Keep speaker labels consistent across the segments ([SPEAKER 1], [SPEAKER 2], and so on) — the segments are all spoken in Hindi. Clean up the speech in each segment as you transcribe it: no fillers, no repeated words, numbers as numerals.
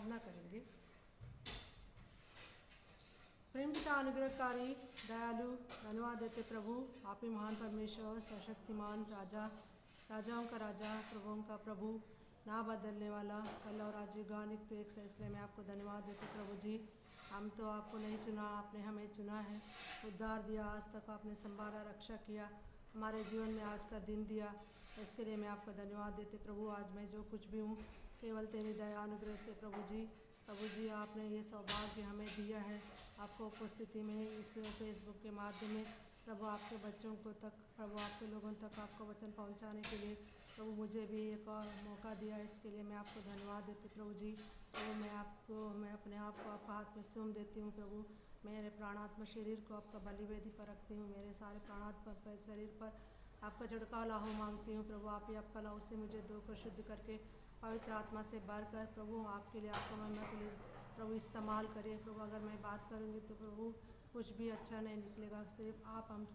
[SPEAKER 1] प्रार्थना करेंगे। प्रेम पिता अनुग्रहकारी दयालु धन्यवाद देते प्रभु, आप ही महान परमेश्वर सशक्तिमान राजा, राजाओं का राजा, प्रभुओं का प्रभु, ना बदलने वाला, कल और आज युगानिक तो एक से, इसलिए मैं आपको धन्यवाद देते प्रभु जी। हम तो आपको नहीं चुना, आपने हमें चुना है, उद्धार दिया, आज तक आपने संभाला, रक्षा किया, हमारे जीवन में आज का दिन दिया, इसके लिए मैं आपको धन्यवाद देते प्रभु। आज मैं जो कुछ भी हूँ केवल तेरी दया अनुग्रह से प्रभु जी। प्रभु जी आपने ये सौभाग्य हमें दिया है आपको उपस्थिति में इस फेसबुक के माध्यम में प्रभु आपके बच्चों को तक, प्रभु आपके लोगों तक आपका वचन पहुंचाने के लिए प्रभु मुझे भी एक और मौका दिया, इसके लिए मैं आपको धन्यवाद देती प्रभु जी। प्रभु मैं अपने आप को आपका हाथ में सौंप देती हूँ प्रभु। मेरे प्राणात्मा शरीर को आपका बलिवेदी पर रखती हूँ, मेरे सारे प्राणात्मा शरीर पर आपका झुड़काव लाहू मांगती हूँ प्रभु। आप ही आपका लाहू से मुझे धोकर शुद्ध करके पवित्र आत्मा से भर कर प्रभु आपके लिए, आपको महिमा के लिए प्रभु इस्तेमाल करिए प्रभु। अगर मैं बात करूँगी तो प्रभु कुछ भी अच्छा नहीं निकलेगा, सिर्फ आप हम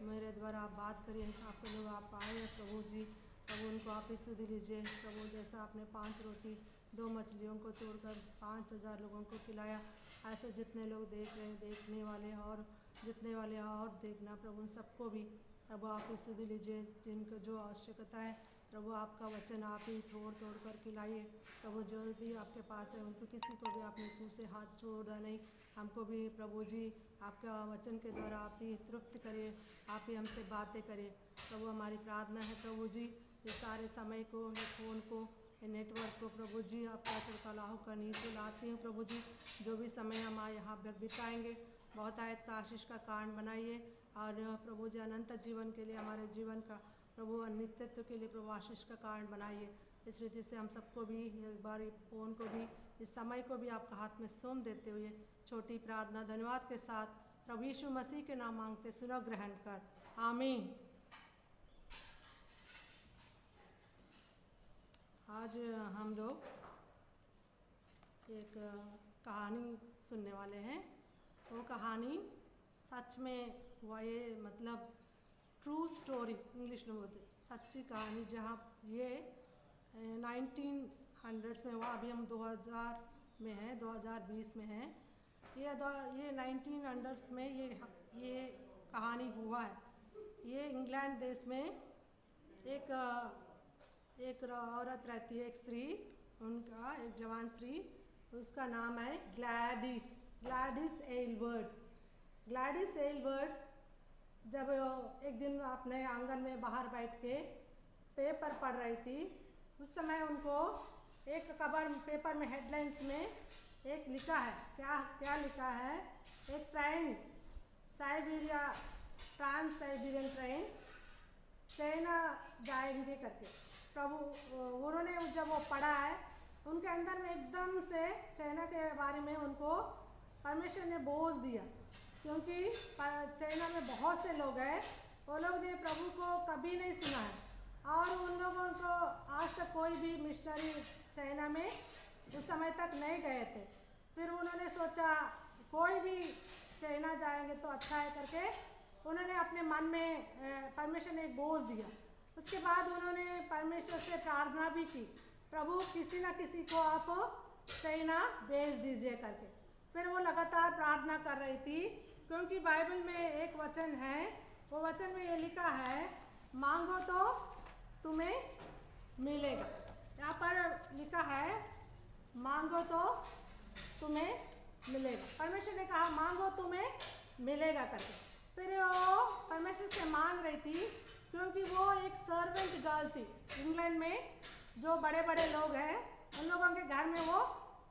[SPEAKER 1] मेरे द्वारा आप बात करिए, आपके लोग आप आए हैं प्रभु जी। प्रभु उनको आप ही सुध लीजिए प्रभु, जैसा आपने 5 रोटी 2 मछलियों को तोड़कर 5000 लोगों को खिलाया, ऐसे जितने लोग देख रहे हैं, देखने वाले और जितने वाले और देखना प्रभु, उन सबको भी प्रभु आप ही सुध लीजिए, जिनको जो आवश्यकता है प्रभु आपका वचन आप ही तोड़ तोड़ कर खिलाइए प्रभु। जो भी आपके पास है उनको किसी को भी आपने चूँ से हाथ छोड़ा नहीं, हमको भी प्रभु जी आपका वचन के द्वारा आप ही तृप्त करिए, आप ही हमसे बातें करिए प्रभु। हमारी प्रार्थना है प्रभु जी, ये सारे समय को, ये फ़ोन को, ये नेटवर्क को प्रभु जी आपका चिरकलाहू का नीचे लाती हूँ प्रभु जी। जो भी समय हम यहाँ पर बिताएंगे बहुत आयत का आशीष का कारण बनाइए, और प्रभु जी अनंत जीवन के लिए, हमारे जीवन का प्रभु नित्यत्व के लिए प्रभु आशीष का कारण बनाइए। इस रीति से हम सबको भी एक बार फ़ोन को भी, इस समय को भी आपका हाथ में सौंप देते हुए छोटी प्रार्थना धन्यवाद के साथ प्रभु यीशु मसीह के नाम मांगते सुनो ग्रहण कर, आमीन। आज हम लोग एक कहानी सुनने वाले हैं। वो कहानी सच में हुआ, ये मतलब ट्रू स्टोरी इंग्लिश में बोलते, सच्ची कहानी, जहाँ ये 1900s में हुआ। अभी हम 2000 में हैं, 2020 में हैं। ये 1900s में ये कहानी हुआ है। ये इंग्लैंड देश में एक औरत रहती है, एक स्त्री, उनका एक जवान स्त्री, उसका नाम है ग्लैडिस एलवर्ट। ग्लैडिस एलवर्ट जब एक दिन अपने आंगन में बाहर बैठ के पेपर पढ़ रही थी, उस समय उनको एक खबर पेपर में हेडलाइंस में एक लिखा है, क्या लिखा है, एक train trans Siberian train China जाएंगे करके। प्रभु उन्होंने जब वो पढ़ा है, उनके अंदर में एकदम से चाइना के बारे में उनको परमेश्वर ने बोझ दिया, क्योंकि चाइना में बहुत से लोग हैं, वो लोग ने प्रभु को कभी नहीं सुना है, और उन लोगों को आज तक कोई भी मिशनरी चाइना में उस समय तक नहीं गए थे। फिर उन्होंने सोचा कोई भी चाइना जाएंगे तो अच्छा है करके उन्होंने अपने मन में परमेश्वर ने एक बोझ दिया। उसके बाद उन्होंने परमेश्वर से प्रार्थना भी की, प्रभु किसी ना किसी को आप चाइना भेज दीजिए करके। फिर वो लगातार प्रार्थना कर रही थी, क्योंकि बाइबल में एक वचन है, वो वचन में ये लिखा है, मांगो तो तुम्हें मिलेगा। यहाँ पर लिखा है मांगो तो तुम्हें मिलेगा। परमेश्वर ने कहा मांगो तुम्हें मिलेगा करके। फिर वो परमेश्वर से मांग रही थी, क्योंकि वो एक सर्वेंट गर्ल थी। इंग्लैंड में जो बड़े बड़े लोग हैं उन लोगों के घर में वो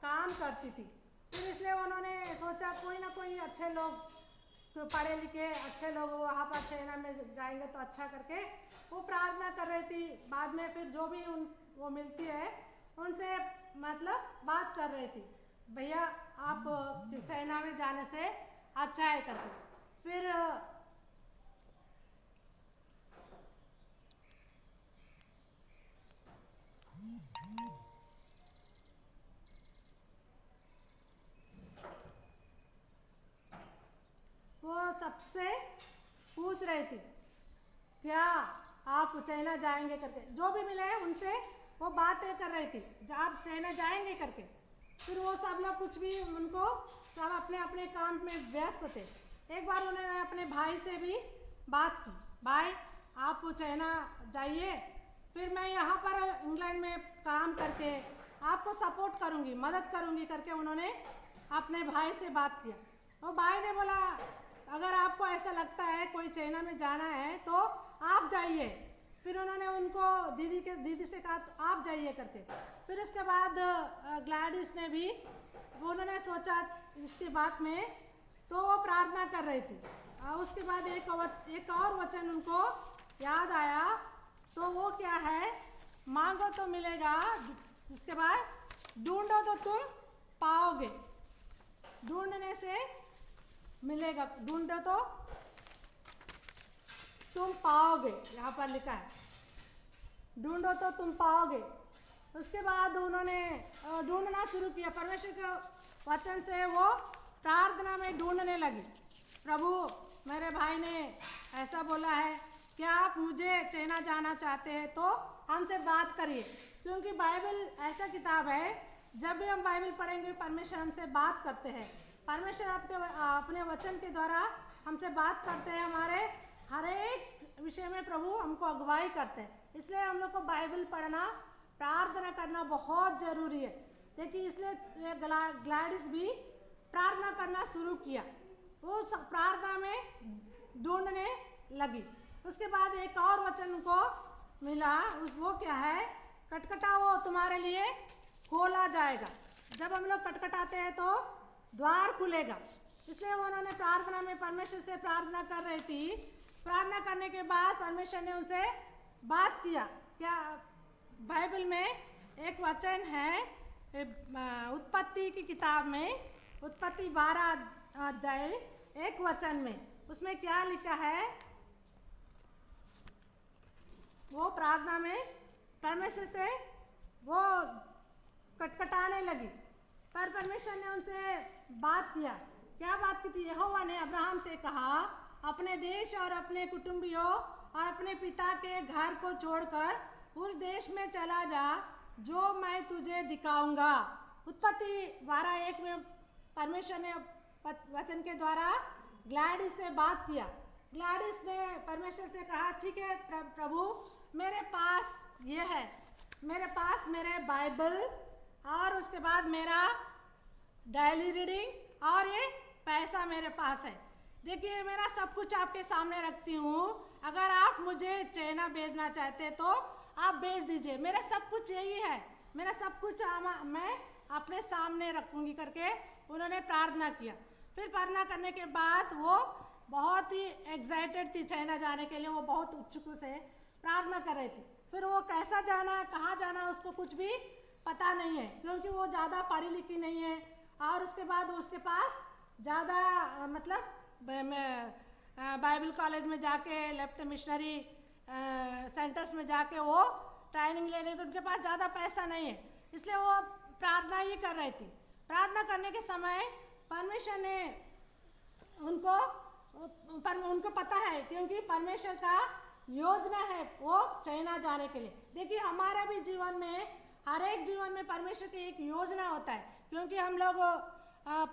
[SPEAKER 1] काम करती थी। फिर इसलिए उन्होंने सोचा कोई ना कोई अच्छे लोग, पढ़े लिखे अच्छे लोग वहाँ पर चाइना में जाएंगे तो अच्छा करके वो प्रार्थना कर रही थी। बाद में फिर जो भी वो मिलती है उनसे मतलब बात कर रही थी, भैया आप चाइना में जाने से अच्छा है करके। फिर वो सबसे पूछ रही थी क्या आप चाइना जाएंगे करके। जो भी मिले उनसे वो बातें कर रही थी, आप चाइना जाएंगे करके। फिर वो सब लोग कुछ भी उनको सब अपने अपने काम में व्यस्त थे। एक बार उन्होंने अपने भाई से भी बात की, भाई आप चाइना जाइए, फिर मैं यहाँ पर इंग्लैंड में काम करके आपको सपोर्ट करूँगी, मदद करूँगी करके उन्होंने अपने भाई से बात किया। वो भाई ने बोला अगर आपको ऐसा लगता है कोई चाइना में जाना है तो आप जाइए। फिर उन्होंने उनको दीदी से कहा तो आप जाइए करके। फिर उसके बाद ग्लैडिस ने भी उन्होंने सोचा इसके बाद में, तो वो प्रार्थना कर रही थी। उसके बाद एक और वचन उनको याद आया, तो वो क्या है, मांगो तो मिलेगा, उसके बाद ढूंढो तो तुम पाओगे, ढूंढने से मिलेगा, ढूंढो तो तुम पाओगे, यहाँ पर लिखा है ढूंढो तो तुम पाओगे। उसके बाद उन्होंने ढूंढना शुरू किया, परमेश्वर के वचन से वो प्रार्थना में ढूंढने लगी। प्रभु मेरे भाई ने ऐसा बोला है, क्या आप मुझे चाइना जाना चाहते हैं तो हमसे बात करिए, क्योंकि बाइबल ऐसा किताब है जब भी हम बाइबल पढ़ेंगे परमेश्वर हमसे बात करते हैं। परमेश्वर अपने वचन के द्वारा हमसे बात करते हैं, हमारे हर एक विषय में प्रभु हमको अगुवाई करते हैं। इसलिए हम लोग को बाइबल पढ़ना, प्रार्थना करना बहुत जरूरी है। देखिए इसलिए ग्लैडिस भी प्रार्थना करना शुरू किया, वो प्रार्थना में ढूंढने लगी। उसके बाद एक और वचन को मिला, वो क्या है, खटखटाओ तुम्हारे लिए खोला जाएगा। जब हम लोग खटखटाते हैं तो द्वार खुलेगा। इसलिए उन्होंने प्रार्थना में परमेश्वर से प्रार्थना कर रही थी। प्रार्थना करने के बाद परमेश्वर ने उनसे बात किया। क्या बाइबल में एक वचन है, उत्पत्ति की किताब में, उत्पत्ति 12 अध्याय 1 वचन में, उसमें क्या लिखा है, वो प्रार्थना में परमेश्वर से वो खटखटाने लगी, पर परमेश्वर ने उनसे बात किया। क्या बात की थी, यहोवा ने अब्राहम से कहा अपने देश और अपने कुटुंबियों और अपने पिता के घर को छोड़कर उस देश में चला जा जो मैं तुझे दिखाऊंगा। उत्पत्ति 12:1 में परमेश्वर ने वचन के द्वारा ग्लैडिस से बात किया। ग्लैडिस ने परमेश्वर से कहा ठीक है प्रभु, मेरे पास ये है, मेरे पास मेरे बाइबल और उसके बाद मेरा डेली रीडिंग और ये पैसा मेरे पास है। देखिए मेरा सब कुछ आपके सामने रखती हूँ, अगर आप मुझे चाइना भेजना चाहते तो आप भेज दीजिए, मेरा सब कुछ यही है, मेरा सब कुछ मैं अपने सामने रखूंगी करके उन्होंने प्रार्थना किया। फिर प्रार्थना करने के बाद वो बहुत ही एक्साइटेड थी चाइना जाने के लिए, वो बहुत उत्सुक से प्रार्थना कर रही थी। फिर वो कैसा जाना, कहाँ जाना, उसको कुछ भी पता नहीं है, क्योंकि वो ज़्यादा पढ़ी लिखी नहीं है, और उसके बाद उसके पास ज़्यादा मतलब बाइबल कॉलेज में जाके, लेफ्ट मिशनरी सेंटर्स में जाके वो ट्रेनिंग लेने के उनके पास ज़्यादा पैसा नहीं है, इसलिए वो प्रार्थना ही कर रही थी। प्रार्थना करने के समय परमेश्वर ने उनको पता है, क्योंकि परमेश्वर का योजना है वो चाइना जाने के लिए। देखिए हमारा भी जीवन में, हर एक जीवन में परमेश्वर की एक योजना होता है, क्योंकि हम लोग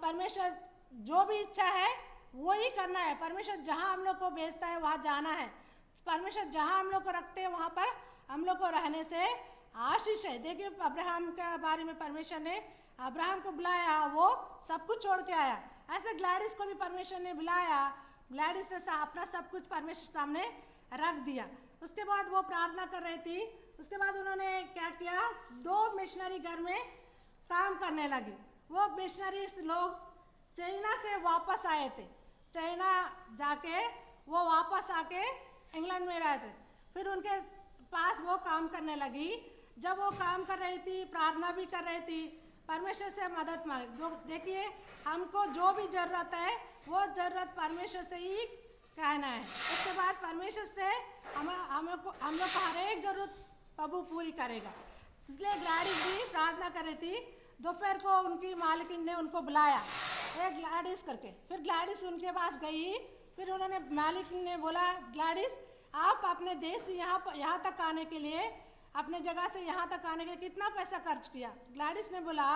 [SPEAKER 1] परमेश्वर जो भी इच्छा है वो ही करना है। परमेश्वर जहाँ हम लोग को भेजता है वहाँ जाना है, परमेश्वर जहाँ हम लोग को रखते हैं वहाँ पर हम लोग को रहने से आशीष है। देखिए अब्राहम के बारे में परमेश्वर ने अब्राहम को बुलाया, वो सब कुछ छोड़ के आया, ऐसे ग्लैडिस को भी परमेश्वर ने बुलाया, ग्लैडिस ने अपना सब कुछ परमेश्वर सामने रख दिया। उसके बाद वो प्रार्थना कर रही थी। उसके बाद उन्होंने क्या किया, 2 मिशनरी घर में काम करने लगी। वो मिशनरी लोग चाइना से वापस आए थे, चाइना जाके वो वापस आके इंग्लैंड में रहे थे। फिर उनके पास वो काम करने लगी। जब वो काम कर रही थी, प्रार्थना भी कर रही थी, परमेश्वर से मदद मांगी। देखिए हमको जो भी जरूरत है वो जरूरत परमेश्वर से ही कहना है, उसके बाद परमेश्वर से हम लोग को हर एक जरूरत प्रभु पूरी करेगा। इसलिए ग्लैडिस भी प्रार्थना कर रही थी। दोपहर को उनकी मालकिन ने उनको बुलाया, एक ग्लैडिस करके। फिर ग्लैडिस उनके पास गई। फिर उन्होंने, मालकिन ने बोला ग्लैडिस आप अपने देश से यहाँ तक आने के लिए, अपने जगह से यहाँ तक आने के लिए कितना पैसा खर्च किया। ग्लैडिस ने बोला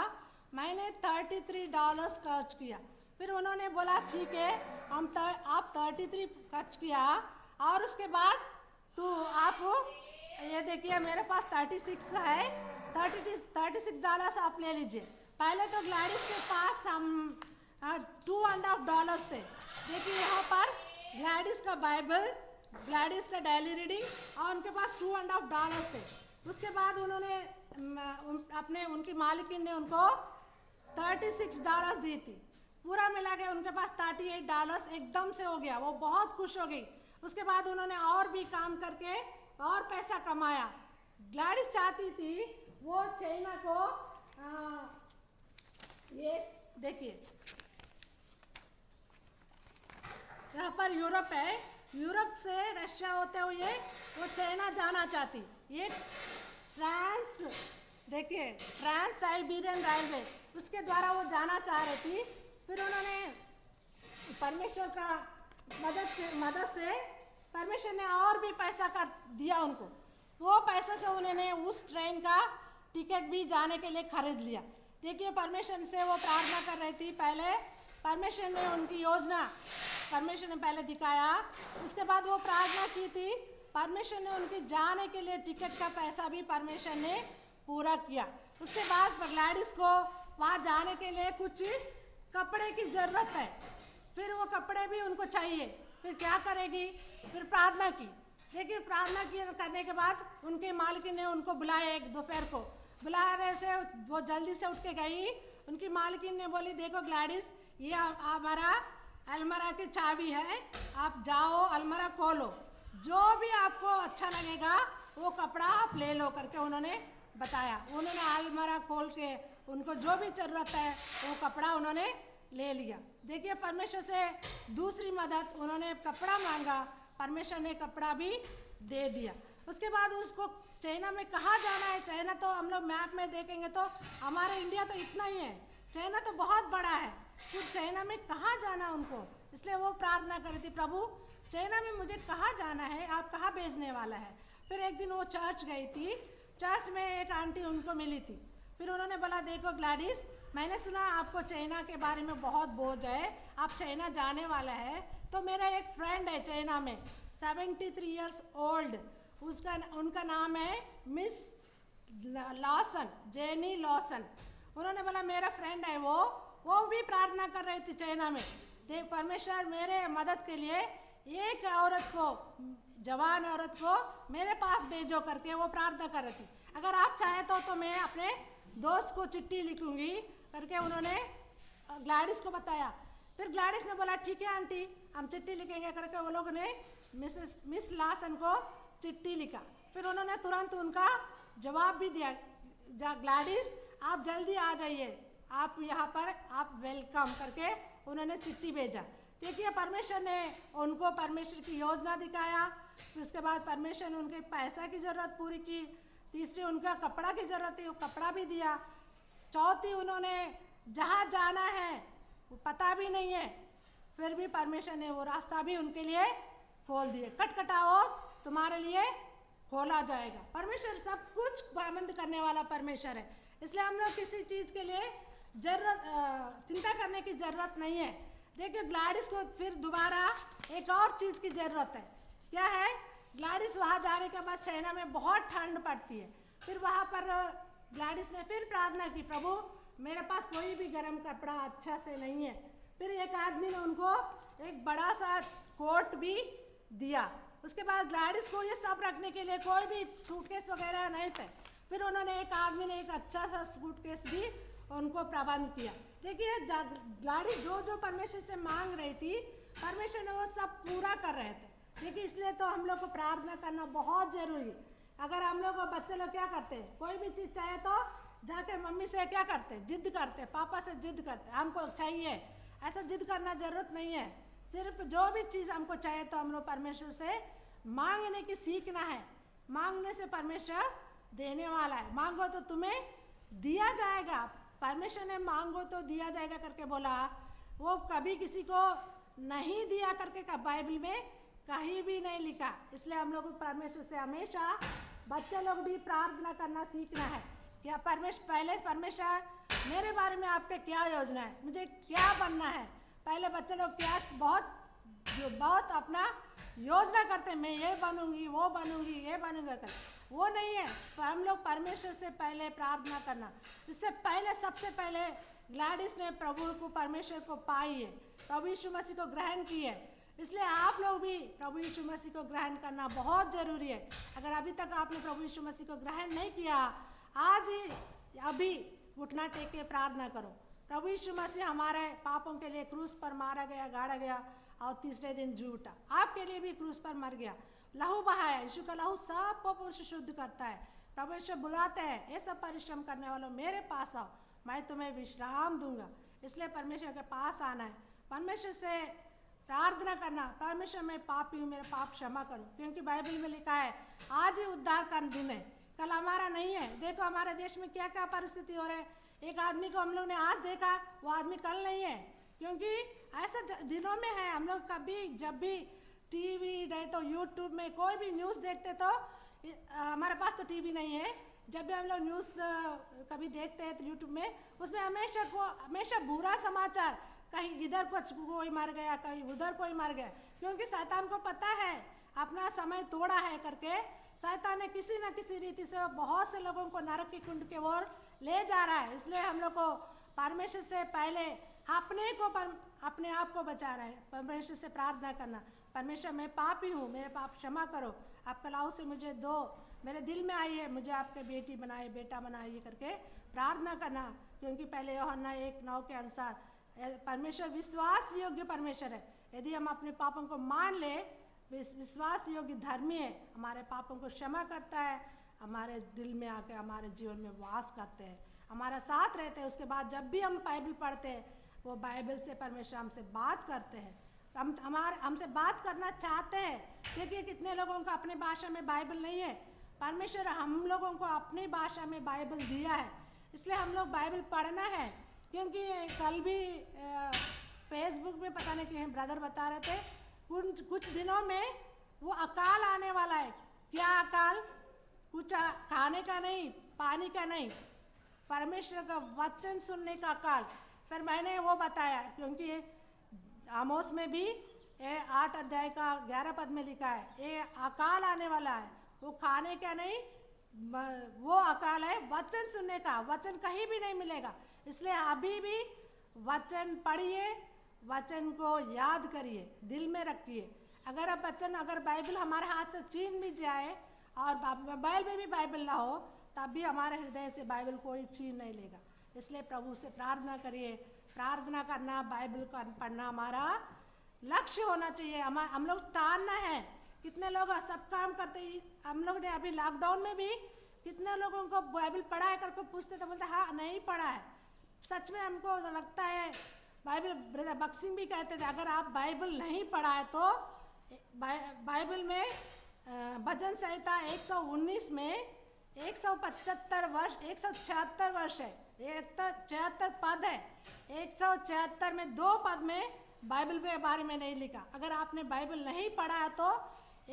[SPEAKER 1] मैंने $33 खर्च किया। फिर उन्होंने बोला ठीक है, आप 33 खर्च किया और उसके बाद तो आप ये देखिए मेरे पास 36 है, $36 आप ले लीजिए। पहले तो ग्लैडिस के पास हम $2.5 थे। देखिए यहाँ पर ग्लैडिस का बाइबल, ग्लैडिस का डेली रीडिंग और उनके पास $2.5 थे। उसके बाद उन्होंने उनकी मालिकिन ने उनको $36 दी थी। पूरा मिला के उनके पास $38 एकदम से हो गया। वो बहुत खुश हो गई। उसके बाद उन्होंने और भी काम करके और पैसा कमाया। ग्लैडिस चाहती थी वो चाइना को ये देखिए यहाँ पर यूरोप है, यूरोप से रशिया होते हुए वो चाइना जाना चाहती। ये फ्रांस, देखिए ट्रांस साइबेरियन रेलवे, उसके द्वारा वो जाना चाह रही थी। फिर उन्होंने परमेश्वर का मदद से परमेश्वर ने और भी पैसा कर दिया उनको। वो पैसे से उन्होंने उस ट्रेन का टिकट भी जाने के लिए खरीद लिया। देखिए परमेश्वर से वो प्रार्थना कर रही थी। पहले परमेश्वर ने उनकी योजना परमेश्वर ने पहले दिखाया, उसके बाद वो प्रार्थना की थी। परमेश्वर ने उनके जाने के लिए टिकट का पैसा भी परमेश्वर ने पूरा किया। उसके बाद ग्लैडिस को वहाँ जाने के लिए कुछ कपड़े की जरूरत है। फिर वो कपड़े भी उनको चाहिए। फिर क्या करेगी? फिर प्रार्थना की। देखिए प्रार्थना करने के बाद उनके मालिक ने उनको बुलाया। एक दोपहर को बुलाने से वो जल्दी से उठ के गई। उनकी मालकिन ने बोली देखो ग्लैडिस, ये हमारा अलमारा की चाबी है, आप जाओ अलमारा खोलो, जो भी आपको अच्छा लगेगा वो कपड़ा आप ले लो करके उन्होंने बताया। उन्होंने अलमारा खोल के उनको जो भी जरूरत है वो कपड़ा उन्होंने ले लिया। देखिए परमेश्वर से दूसरी मदद, उन्होंने कपड़ा मांगा, परमेश्वर ने कपड़ा भी दे दिया। उसके बाद उसको चाइना में कहाँ जाना है? चाइना तो हम लोग मैप में देखेंगे तो हमारे इंडिया तो इतना ही है, चाइना तो बहुत बड़ा है। फिर चाइना में कहाँ जाना उनको, इसलिए वो प्रार्थना करी थी, प्रभु चाइना में मुझे कहाँ जाना है, आप कहाँ भेजने वाला है। फिर एक दिन वो चर्च गई थी। चर्च में एक आंटी उनको मिली थी। फिर उन्होंने बोला देखो ग्लैडिस, मैंने सुना आपको चाइना के बारे में बहुत बोझ है, आप चाइना जाने वाला है। तो मेरा एक फ्रेंड है चाइना में, 73 ईयर्स ओल्ड, उनका नाम है मिस लॉसन, जेनी लॉसन। उन्होंने बोला मेरा फ्रेंड है, वो भी प्रार्थना कर रही थी चाइना में। देख परमेश्वर मेरे मदद के लिए एक औरत को, जवान औरत को मेरे पास भेजो करके वो प्रार्थना कर रही थी। अगर आप चाहें तो मैं अपने दोस्त को चिट्ठी लिखूंगी करके उन्होंने ग्लैडिस को बताया। फिर ग्लैडिस ने बोला ठीक है आंटी, हम चिट्ठी लिखेंगे करके वो लोगों ने मिस लॉसन को चिट्ठी लिखा। फिर उन्होंने तुरंत उनका जवाब भी दिया, ग्लैडिस आप जल्दी आ जाइए, आप यहाँ पर आप वेलकम करके उन्होंने चिट्ठी भेजा। देखिए परमेश्वर ने उनको परमेश्वर की योजना दिखाया। फिर उसके बाद परमेश्वर ने उनके पैसा की ज़रूरत पूरी की। तीसरी उनका कपड़ा की ज़रूरत थी, वो कपड़ा भी दिया। चौथी उन्होंने जहाँ जाना है वो पता भी नहीं है, फिर भी परमेश्वर ने वो रास्ता भी उनके लिए खोल दिए। खटखटाओ तुम्हारे लिए खोला जाएगा। परमेश्वर सब कुछ प्रबंध करने वाला परमेश्वर है, इसलिए हम लोग किसी चीज़ के लिए चिंता करने की ज़रूरत नहीं है। देखिए ग्लैडिस को फिर दोबारा एक और चीज़ की ज़रूरत है। क्या है? ग्लैडिस वहाँ जाने के बाद चाइना में बहुत ठंड पड़ती है। फिर वहाँ पर ग्लैडिस ने फिर प्रार्थना की, प्रभु मेरे पास कोई भी गर्म कपड़ा अच्छा से नहीं है। फिर एक आदमी ने उनको एक बड़ा सा कोट भी दिया। उसके बाद ग्लैडिस को ये सब रखने के लिए कोई भी सूटकेस वगैरह नहीं थे। फिर उन्होंने एक आदमी ने एक अच्छा सा सूटकेस भी उनको प्रबंध किया। देखिए ग्लैडिस जो जो परमेश्वर से मांग रही थी, परमेश्वर ने वो सब पूरा कर रहे थे। देखिए इसलिए तो हम लोग को प्रार्थना करना बहुत जरूरी है। अगर हम लोग बच्चे लोग क्या करते हैं, कोई भी चीज़ चाहे तो जाके मम्मी से क्या करते हैं, जिद करते हैं, पापा से जिद करते हैं हमको चाहिए। ऐसा जिद करना जरूरत नहीं है। सिर्फ जो भी चीज़ हमको चाहिए तो हम लोग परमेश्वर से मांगने की सीखना है। मांगने से परमेश्वर देने वाला है। मांगो तो तुम्हें दिया जाएगा। परमेश्वर ने मांगो तो दिया जाएगा करके बोला, वो कभी किसी को नहीं दिया करके का बाइबल में कहीं भी नहीं लिखा। इसलिए हम लोग को परमेश्वर से हमेशा बच्चे लोग भी प्रार्थना करना सीखना है। क्या परमेश्वर मेरे बारे में आपके क्या योजना है, मुझे क्या बनना है। पहले बच्चे लोग क्या बहुत अपना योजना करते हैं, मैं ये बनूंगी वो बनूंगी ये बनूंगा कर, वो नहीं है। तो हम लोग परमेश्वर से पहले प्रार्थना करना। इससे पहले सबसे पहले ग्लैडिस ने प्रभु को परमेश्वर को पाई है, प्रभु यीशु मसीह को ग्रहण की है। इसलिए आप लोग भी प्रभु यीशु मसीह को ग्रहण करना बहुत जरूरी है। अगर अभी तक आपने प्रभु यीशु मसीह को ग्रहण नहीं किया, आज ही अभी घुटना टेक के प्रार्थना करो। प्रभु यीशु मसीह हमारे पापों के लिए क्रूस पर मारा गया, गाड़ा गया और तीसरे दिन जी उठा। आपके लिए भी क्रूस पर मर गया, लहू बहाया। यीशु का लहू सब पापों से शुद्ध करता है। प्रभु यीशु बुलाते हैं, ये सब परिश्रम करने वालों मेरे पास आओ, मैं तुम्हें विश्राम दूंगा। इसलिए परमेश्वर के पास आना है, परमेश्वर से प्रार्थना करना, परमेश्वर मैं पापी हूँ, मेरे पाप क्षमा करो। क्योंकि बाइबल में लिखा है आज ही उद्धार का दिन है, कल हमारा नहीं है। देखो हमारे देश में क्या क्या परिस्थिति हो रहा है। एक आदमी को हम लोग ने आज देखा, वो आदमी कल नहीं है। क्योंकि ऐसे दिनों में है, हम लोग कभी जब भी टीवी नहीं तो यूट्यूब में कोई भी न्यूज़ देखते, तो हमारे पास तो टीवी नहीं है, जब भी हम लोग न्यूज़ कभी देखते हैं तो यूट्यूब में उसमें हमेशा बुरा समाचार, कहीं इधर कोई मर गया, कहीं उधर कोई मर गया। क्योंकि शैतान को पता है अपना समय तोड़ा है करके, शैतान ने किसी न किसी रीति से बहुत से लोगों को नरक की कुंड की ओर ले जा रहा है। इसलिए हम लोग को परमेश्वर से पहले अपने आप को बचाना है, परमेश्वर से प्रार्थना करना, परमेश्वर मैं पापी हूँ, मेरे पाप क्षमा करो, आपका लहू से मुझे दो, मेरे दिल में आइए, मुझे आपके बेटी बनाए, बेटा बनाइए करके प्रार्थना करना। क्योंकि पहले यूहन्ना 1:9 के अनुसार परमेश्वर विश्वास योग्य परमेश्वर है। यदि हम अपने पापों को मान ले, विश्वास योग्य धर्मी है, हमारे पापों को क्षमा करता है, हमारे दिल में आके हमारे जीवन में वास करते हैं, हमारा साथ रहते हैं। उसके बाद जब भी हम बाइबल पढ़ते हैं, वो बाइबल से परमेश्वर हमसे बात करते हैं, हमसे बात करना चाहते हैं। देखिए कितने लोगों को अपने भाषा में बाइबल नहीं है, परमेश्वर हम लोगों को अपनी भाषा में बाइबल दिया है, इसलिए हम लोग बाइबल पढ़ना है। क्योंकि कल भी फेसबुक में पता नहीं कि ब्रदर बता रहे थे, कुछ दिनों में वो अकाल आने वाला है। क्या अकाल? कुछ खाने का नहीं, पानी का नहीं, परमेश्वर का वचन सुनने का अकाल। फिर मैंने वो बताया, क्योंकि आमोस में भी 8 अध्याय का 11 पद में लिखा है, ये अकाल आने वाला है, वो खाने का नहीं, वो अकाल है वचन सुनने का। वचन कहीं भी नहीं मिलेगा, इसलिए अभी भी वचन पढ़िए, वचन को याद करिए, दिल में रखिए। अगर बाइबल हमारे हाथ से छीन भी जाए और मोबाइल में भी बाइबल ना हो, तब भी हमारे हृदय से बाइबल कोई छीन नहीं लेगा। इसलिए प्रभु से प्रार्थना करिए। प्रार्थना करना, बाइबल पढ़ना हमारा लक्ष्य होना चाहिए। हम लोग टालना है। कितने लोग सब काम करते ही, हम लोग ने अभी लॉकडाउन में भी कितने लोगों को बाइबल पढ़ा है करके पूछते तो बोलते हाँ नहीं पढ़ा है। सच में हमको लगता है, बाइबल ब्रदर बक्सिंग भी कहते थे, अगर आप बाइबल नहीं पढ़ा है तो बाइबल में भजन संहिता 119 में 176 वर्ष है, 176 पद है, 176 में 2 पद में बाइबल के बारे में नहीं लिखा। अगर आपने बाइबल नहीं पढ़ा है तो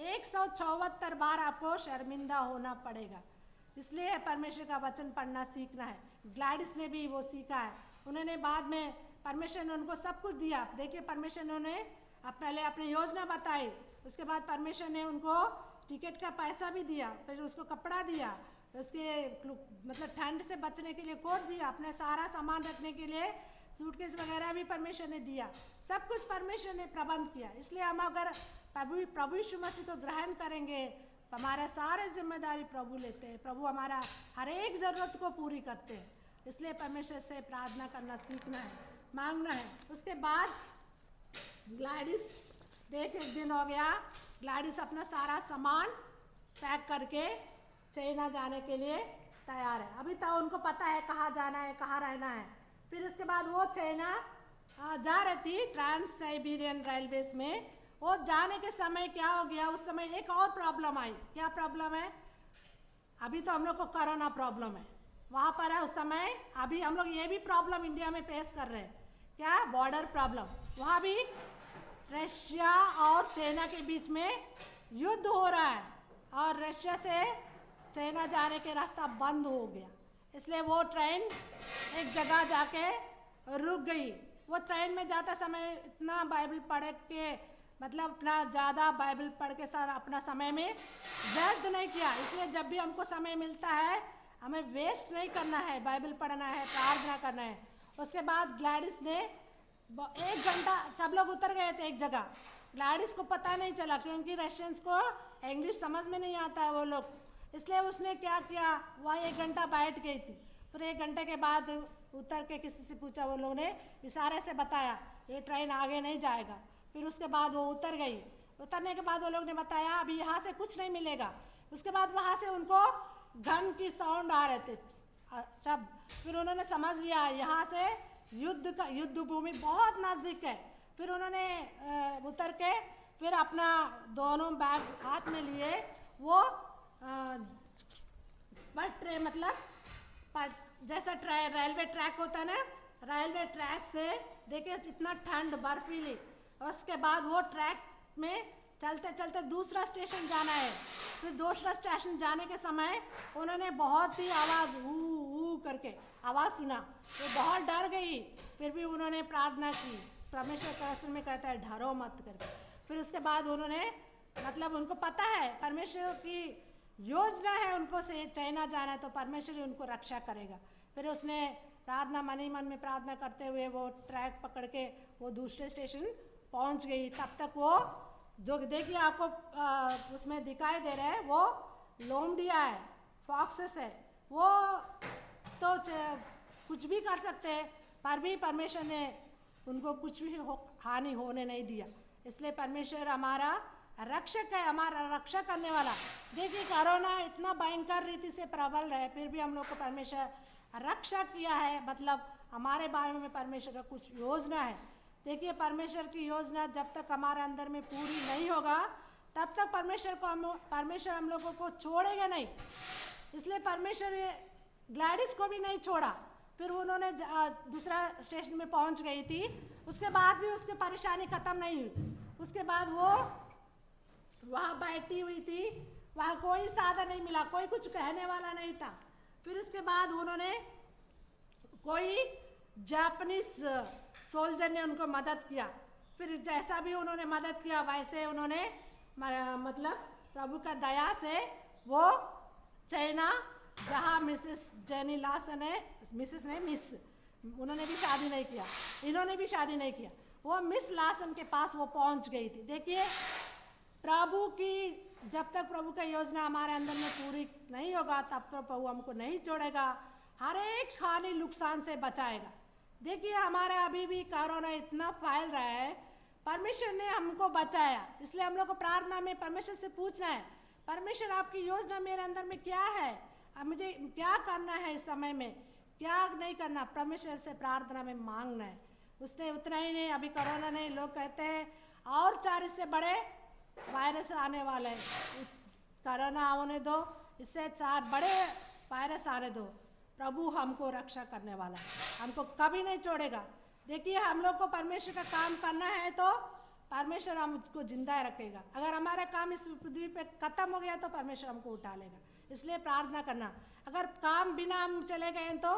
[SPEAKER 1] 174 बार आपको शर्मिंदा होना पड़ेगा। इसलिए परमेश्वर का वचन पढ़ना सीखना है। ग्लैडिस ने भी वो सीखा है, उन्होंने बाद में परमेश्वर ने उनको सब कुछ दिया। देखिए परमेश्वर ने उन्हें पहले अपनी योजना बताई, उसके बाद परमेश्वर ने उनको टिकट का पैसा भी दिया, फिर उसको कपड़ा दिया, उसके मतलब ठंड से बचने के लिए कोट दिया, अपने सारा सामान रखने के लिए सूटकेस वगैरह भी परमेश्वर ने दिया। सब कुछ परमेश्वर ने प्रबंध किया। इसलिए हम अगर प्रभु यीशु मसीह को ग्रहण करेंगे, हमारा सारे जिम्मेदारी प्रभु लेते हैं, प्रभु हमारा हर एक ज़रूरत को पूरी करते हैं। इसलिए परमेश्वर से प्रार्थना करना सीखना है, मांगना है। उसके बाद ग्लैडिस, देख एक दिन हो गया, ग्लैडिस अपना सारा सामान पैक करके चाइना जाने के लिए तैयार है। अभी तो उनको पता है कहाँ जाना है, कहाँ रहना है। फिर उसके बाद वो चाइना जा रही थी ट्रांस साइबेरियन रेलवेज में। वो जाने के समय क्या हो गया, उस समय एक और प्रॉब्लम आई। क्या प्रॉब्लम है? अभी तो हम लोग को कोरोना प्रॉब्लम है, वहाँ पर है उस समय। अभी हम लोग ये भी प्रॉब्लम इंडिया में फेस कर रहे हैं, क्या? Border problem. वहाँ भी रशिया और चाइना के बीच में युद्ध हो रहा है और रशिया से चाइना जाने के रास्ता बंद हो गया। इसलिए वो ट्रेन एक जगह जाके रुक गई। वो ट्रेन में जाते समय इतना बाइबल पढ़ के मतलब अपना ज़्यादा बाइबल पढ़ के सर अपना समय में व्यर्थ नहीं किया। इसलिए जब भी हमको समय मिलता है हमें वेस्ट नहीं करना है, बाइबल पढ़ना है, प्रार्थना करना है। उसके बाद ग्लैडिस ने 1 घंटा, सब लोग उतर गए थे एक जगह, ग्लैडिस को पता नहीं चला क्योंकि रशियंस को इंग्लिश समझ में नहीं आता है वो लोग, इसलिए उसने क्या किया, वह 1 घंटा बैठ गई थी। फिर 1 घंटे के बाद उतर के किसी से पूछा, वो लोग ने इशारे से बताया ये ट्रेन आगे नहीं जाएगा। फिर उसके बाद वो उतर गई। उतरने के बाद वो लोग ने बताया अभी यहाँ से कुछ नहीं मिलेगा। उसके बाद वहाँ से उनको गन की साउंड आ रहे थे शब्द। फिर उन्होंने समझ लिया यहाँ से युद्ध भूमि बहुत नज़दीक है। फिर उन्होंने उतर के फिर अपना दोनों बैग हाथ में लिए वो मतलब जैसा रेलवे ट्रैक होता है ना, रेलवे ट्रैक से देखिए इतना ठंड बर्फीली, और उसके बाद वो ट्रैक में चलते चलते दूसरा स्टेशन जाना है। फिर दूसरा स्टेशन जाने के समय उन्होंने बहुत ही आवाज़ ऊ करके आवाज़ सुना, वो बहुत डर गई। फिर भी उन्होंने प्रार्थना की, परमेश्वर शास्त्र में कहता है डरो मत करके। फिर उसके बाद उन्होंने मतलब उनको पता है परमेश्वर की योजना है, उनको से चाइना जाना है तो परमेश्वर ही उनको रक्षा करेगा। फिर उसने प्रार्थना मन ही मन में प्रार्थना करते हुए वो ट्रैक पकड़ के वो दूसरे स्टेशन पहुंच गई। तब तक वो जो देखिए आपको उसमें दिखाई दे रहा है वो लोमड़िया है, फॉक्सेस है, वो तो कुछ भी कर सकते हैं, पर भी परमेश्वर ने उनको कुछ भी हानि होने नहीं दिया। इसलिए परमेश्वर हमारा रक्षक है, हमारा रक्षा करने वाला। देखिए कोरोना इतना भयंकर रीति से प्रबल रहे, फिर भी हम लोग को परमेश्वर रक्षा किया है, मतलब हमारे बारे में परमेश्वर का कुछ योजना है। देखिए परमेश्वर की योजना जब तक हमारे अंदर में पूरी नहीं होगा तब तक परमेश्वर हम लोगों को छोड़ेगा नहीं। इसलिए परमेश्वर ग्लैडिस को भी नहीं छोड़ा। फिर उन्होंने दूसरा स्टेशन में पहुंच गई थी, उसके बाद भी उसकी परेशानी खत्म नहीं हुई। उसके बाद वो वहाँ बैठी हुई थी, वहाँ कोई साधन नहीं मिला, कोई कुछ कहने वाला नहीं था। फिर उसके बाद उन्होंने कोई जापानीज सोल्जर ने उनको मदद किया। फिर जैसा भी उन्होंने मदद किया वैसे उन्होंने मतलब प्रभु का दया से वो चाइना, जहाँ मिसेस जेनी लासन है, मिसेस ने मिस, उन्होंने भी शादी नहीं किया, इन्होंने भी शादी नहीं किया, वो मिस लासन के पास वो पहुंच गई थी। देखिए प्रभु की जब तक प्रभु का योजना हमारे अंदर में पूरी नहीं होगा तब तक प्रभु हमको नहीं छोड़ेगा, हर एक हानि नुकसान से बचाएगा। देखिए हमारा अभी भी कोरोना इतना फैल रहा है, परमेश्वर ने हमको बचाया, इसलिए हम लोग को प्रार्थना में परमेश्वर से पूछना है, परमेश्वर आपकी योजना मेरे अंदर में क्या है, अब मुझे क्या करना है, इस समय में क्या नहीं करना, परमेश्वर से प्रार्थना में मांगना है। उसने उतना ही नहीं, अभी कोरोना नहीं, लोग कहते हैं और 4 इससे बड़े वायरस आने वाले हैं, कोरोना होने दो, इससे 4 बड़े वायरस आने दो। प्रभु हमको रक्षा करने वाला है, हमको कभी नहीं छोड़ेगा। देखिए हम लोग को परमेश्वर का काम करना है तो परमेश्वर हमको जिंदा रखेगा। अगर हमारा काम इस पृथ्वी पे खत्म हो गया तो परमेश्वर हमको उठा लेगा। इसलिए प्रार्थना करना, अगर काम बिना हम चले गए तो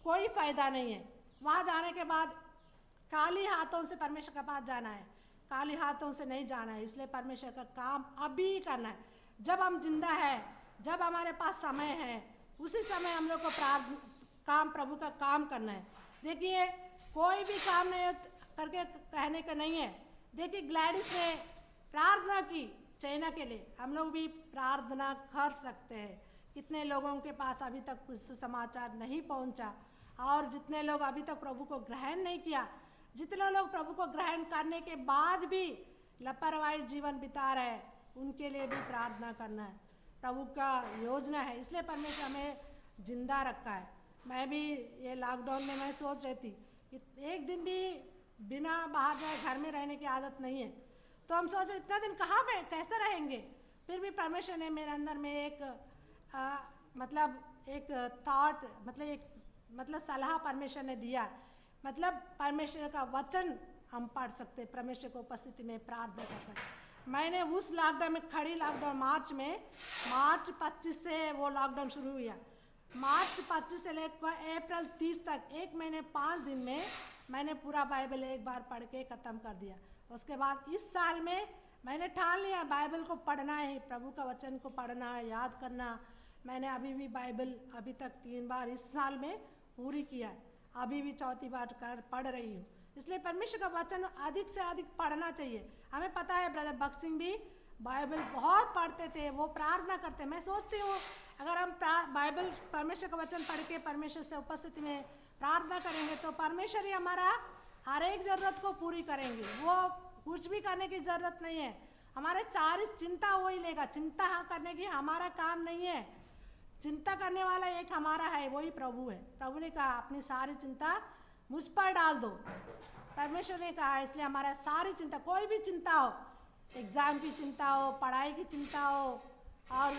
[SPEAKER 1] कोई फायदा नहीं है। वहाँ जाने के बाद खाली हाथों से परमेश्वर के पास जाना है, खाली हाथों से नहीं जाना है। इसलिए परमेश्वर का काम अभी करना है, जब हम जिंदा है, जब हमारे पास समय है, उसी समय हम लोग को काम प्रभु का काम करना है। देखिए कोई भी काम नहीं करके कहने का नहीं है। देखिए ग्लैडिस ने प्रार्थना की चाइना के लिए, हम लोग भी प्रार्थना कर सकते हैं। कितने लोगों के पास अभी तक कुछ समाचार नहीं पहुंचा, और जितने लोग अभी तक प्रभु को ग्रहण नहीं किया, जितने लोग प्रभु को ग्रहण करने के बाद भी लापरवाही जीवन बिता रहे हैं, उनके लिए भी प्रार्थना करना है। प्रभु का योजना है, इसलिए परमेश्वर हमें जिंदा रखा है। मैं भी ये लॉकडाउन में मैं सोच रही थी कि एक दिन भी बिना बाहर जाए घर में रहने की आदत नहीं है, तो हम सोच रहे इतना दिन कहाँ पे कैसे रहेंगे। फिर भी परमेश्वर ने मेरे अंदर में एक मतलब एक थॉट, मतलब सलाह परमेश्वर ने दिया, मतलब परमेश्वर का वचन हम पढ़ सकते, परमेश्वर को उपस्थिति में प्रार्थना कर सकते। मैंने उस लॉकडाउन में खड़ी लॉकडाउन मार्च 25 से वो लॉकडाउन शुरू हुआ, मार्च 25 से लेकर अप्रैल 30 तक 1 महीने 5 दिन में मैंने पूरा बाइबल एक बार पढ़ के ख़त्म कर दिया। उसके बाद इस साल में मैंने ठान लिया बाइबल को पढ़ना है, प्रभु का वचन को पढ़ना है, याद करना। मैंने अभी भी बाइबल अभी तक 3 बार इस साल में पूरी किया है, अभी भी 4थी बार पढ़ रही हूँ। इसलिए परमेश्वर का वचन अधिक से अधिक पढ़ना चाहिए। हमें पता है ब्रदर भक्त सिंह भी बाइबल बहुत पढ़ते थे, वो प्रार्थना करते। मैं सोचती हूँ अगर हम बाइबल परमेश्वर का वचन पढ़ के परमेश्वर से उपस्थिति में प्रार्थना करेंगे तो परमेश्वर ही हमारा हर एक ज़रूरत को पूरी करेंगे। वो कुछ भी करने की ज़रूरत नहीं है, हमारे सारी चिंता वही लेगा। चिंता करने की हमारा काम नहीं है, चिंता करने वाला एक हमारा है, वही प्रभु है। प्रभु ने कहा अपनी सारी चिंता मुझ पर डाल दो, परमेश्वर ने कहा। इसलिए हमारा सारी चिंता, कोई भी चिंता हो, एग्ज़ाम की चिंता हो, पढ़ाई की चिंता हो, और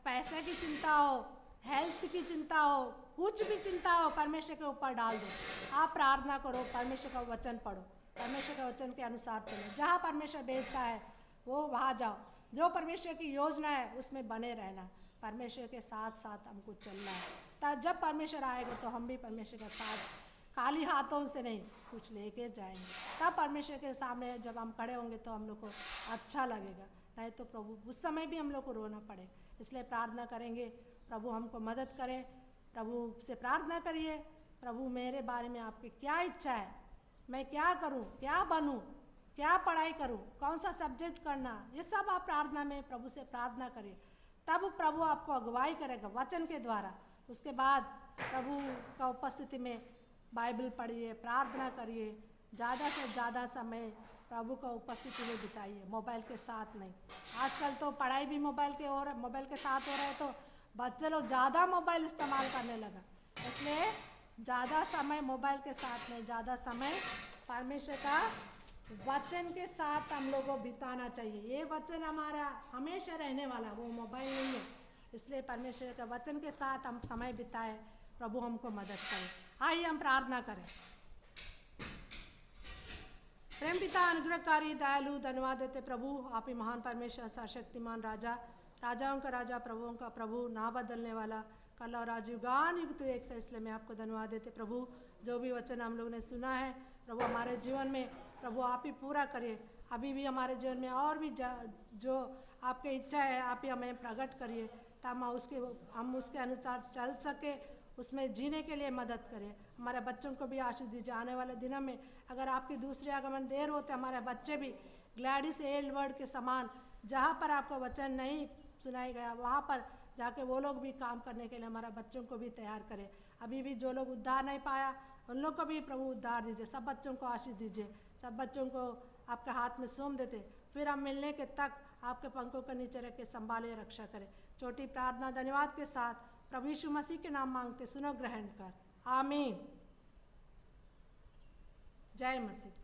[SPEAKER 1] पैसे की चिंता हो, हेल्थ की चिंता हो, कुछ भी चिंता हो, परमेश्वर के ऊपर डाल दो। आप प्रार्थना करो, परमेश्वर का वचन पढ़ो, परमेश्वर के वचन के अनुसार चलो। जहाँ परमेश्वर भेजता है वो वहाँ जाओ, जो परमेश्वर की योजना है उसमें बने रहना। परमेश्वर के साथ साथ हमको चलना है, तब जब परमेश्वर आएगा तो हम भी परमेश्वर के साथ खाली हाथों से नहीं, कुछ लेके जाएंगे। तब परमेश्वर के सामने जब हम खड़े होंगे तो हम लोग को अच्छा लगेगा, नहीं तो प्रभु उस समय भी हम लोग को रोना पड़े। इसलिए प्रार्थना करेंगे, प्रभु हमको मदद करे। प्रभु से प्रार्थना करिए, प्रभु मेरे बारे में आपकी क्या इच्छा है, मैं क्या करूं, क्या बनूं, क्या पढ़ाई करूं, कौन सा सब्जेक्ट करना, ये सब आप प्रार्थना में प्रभु से प्रार्थना करिए। तब प्रभु आपको अगुवाई करेगा वचन के द्वारा। उसके बाद प्रभु का उपस्थिति में बाइबल पढ़िए, प्रार्थना करिए, ज़्यादा से ज़्यादा समय प्रभु का उपस्थिति में बिताइए, मोबाइल के साथ नहीं। आजकल तो पढ़ाई भी मोबाइल के साथ हो रहा है, तो बच्चे लोग ज़्यादा मोबाइल इस्तेमाल करने लगा। इसलिए ज़्यादा समय मोबाइल के साथ नहीं, ज़्यादा समय परमेश्वर का वचन के साथ हम लोग को बिताना चाहिए। ये वचन हमारा हमेशा रहने वाला, वो मोबाइल नहीं है। इसलिए परमेश्वर के वचन के साथ हम समय बिताएं, प्रभु हमको मदद करे। आइए हम प्रार्थना करें। प्रेम पिता, अनुग्रहकारी, दयालु, धन्यवाद देते प्रभु, आप ही महान परमेश्वर, सर्वशक्तिमान राजा, राजाओं का राजा, प्रभुओं का प्रभु, ना बदलने वाला, कल और आज युगान युग तू एक से। इसलिए मैं आपको धन्यवाद देते प्रभु, जो भी वचन हम लोगों ने सुना है प्रभु हमारे जीवन में प्रभु आप ही पूरा करिए। अभी भी हमारे जीवन में और भी जो आपकी इच्छा है आप ही हमें प्रकट करिए, ताकि हम उसके अनुसार चल सके, उसमें जीने के लिए मदद करें। हमारे बच्चों को भी आशीष दीजिए। आने वाले दिनों में अगर आपकी दूसरे आगमन देर हो तो हमारे बच्चे भी ग्लैडिस एल्ड वर्ड के समान, जहाँ पर आपका वचन नहीं सुनाया गया वहाँ पर जाके वो लोग भी काम करने के लिए हमारे बच्चों को भी तैयार करें। अभी भी जो लोग उद्धार नहीं पाया उन लोग को भी प्रभु उद्धार दीजिए। सब बच्चों को आशीष दीजिए, सब बच्चों को आपके हाथ में सौंप देते, फिर हम मिलने के तक आपके पंखों के नीचे रख के संभाले रक्षा करें। छोटी प्रार्थना धन्यवाद के साथ प्रभु यीशु मसीह के नाम मांगते, सुनो ग्रहण कर, आमीन। जय मसीह।